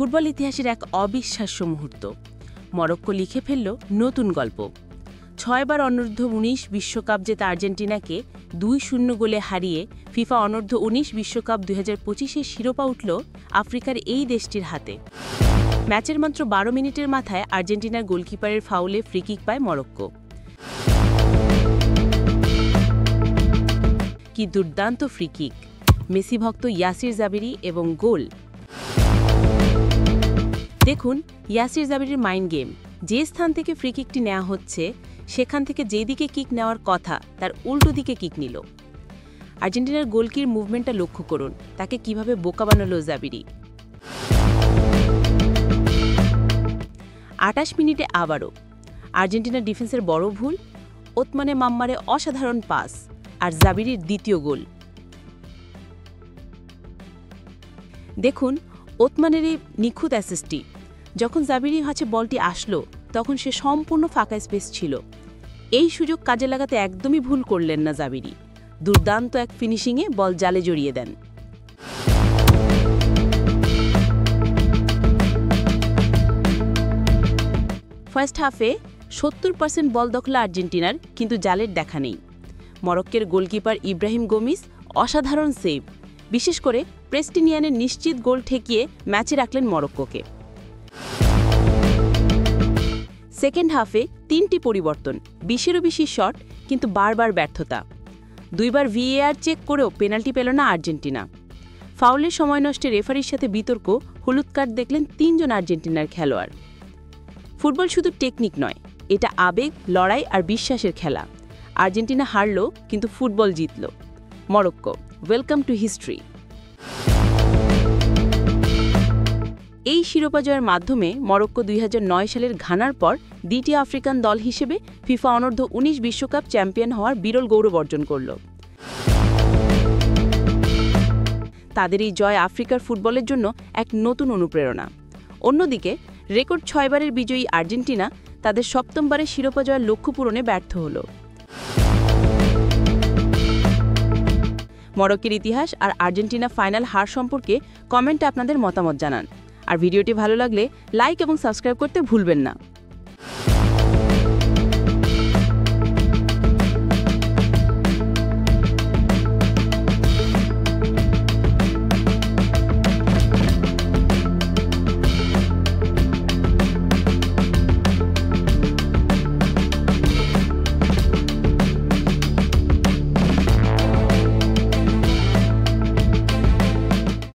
Football ইতিহাসের এক অবিশ্বাস্য মুহূর্ত। মরক্কো লিখে ফেলল নতুন গল্প। 6 বার অনূর্ধ্ব-19 বিশ্বকাপ জেতা আর্জেন্টিনাকে 2-0 গোলে হারিয়ে ফিফা অনূর্ধ্ব-19 বিশ্বকাপ 2025-এর শিরোপা উঠল আফ্রিকার এই দেশটির হাতে। ম্যাচের মাত্র 12 মিনিটের মাথায় আর্জেন্টিনার গোলকিপারের ফাউলে ফ্রি-কিক পায় মরক্কো। কি দুর্দান্ত ফ্রি-কিক! মেসি ভক্ত ইয়াসির জাবিরি এবং গোল। দেখুন ইয়াসির জাবিরির মাইন্ড গেম। যে স্থান থেকে ফ্রি-কিকটি নেওয়া হচ্ছে সেখান থেকে যেদিকে কিক নেওয়ার কথা তার উল্টো দিকে কিক নিল। আর্জেন্টিনার গোলকির মুভমেন্টটা লক্ষ্য করুন, তাকে কিভাবে বোকা বানালো জাবিরি। 28 মিনিটে আবারও আর্জেন্টিনার ডিফেন্সের বড় ভুল, ওতমানে মাম্মারে অসাধারণ পাস আর জাবিরির দ্বিতীয় গোল। দেখুন ওতমানের এই নিখুঁত অ্যাসিস্টটি। যখন জাবিরির কাছে বলটি আসলো তখন সে সম্পূর্ণ ফাঁকা স্পেস ছিল। এই সুযোগ কাজে লাগাতে একদমই ভুল করলেন না জাবিরি। দুর্দান্ত এক ফিনিশিংয়ে বল জালে জড়িয়ে দেন। ফার্স্ট হাফে 70% বল দখল আর্জেন্টিনার, কিন্তু জালের দেখা নেই। মরক্কোর গোলকিপার ইব্রাহিম গোমিস অসাধারণ সেভ, বিশেষ করে প্রেস্টিনিয়ানের নিশ্চিত গোল ঠেকিয়ে ম্যাচে রাখলেন মরক্কোকে। সেকেন্ড হাফে 3টি পরিবর্তন, 20-এরও বেশি শট, কিন্তু বারবার ব্যর্থতা। 2 বার ভিএআর চেক করেও পেনাল্টি পেল না আর্জেন্টিনা। ফাউলের সময় নষ্টে রেফারির সাথে বিতর্ক, হলুদ কার্ড দেখলেন 3 জন আর্জেন্টিনার খেলোয়াড়। ফুটবল শুধু টেকনিক নয়, এটা আবেগ, লড়াই আর বিশ্বাসের খেলা। আর্জেন্টিনা হারল, কিন্তু ফুটবল জিতল। Morocco, welcome to history. এই শিরোপা জয়ের মাধ্যমে মরক্কো 2009 সালের ঘানার পর দ্বিতীয় আফ্রিকান দল হিসেবে ফিফা অনূর্ধ্ব-19 বিশ্বকাপ চ্যাম্পিয়ন হওয়ার বিরল গৌরব অর্জন করল। তাদের এই জয় আফ্রিকার ফুটবলের জন্য এক নতুন অনুপ্রেরণা। অন্যদিকে রেকর্ড 6 বারের বিজয়ী আর্জেন্টিনা তাদের 7ম-বারের শিরোপা জয়ের লক্ষ্য পূরণে ব্যর্থ হল। মরক্কোর ইতিহাস আর আর্জেন্টিনা ফাইনাল হার সম্পর্কে কমেন্টে আপনাদের মতামত জানান। আর ভিডিওটি ভালো লাগলে লাইক এবং সাবস্ক্রাইব করতে ভুলবেন না।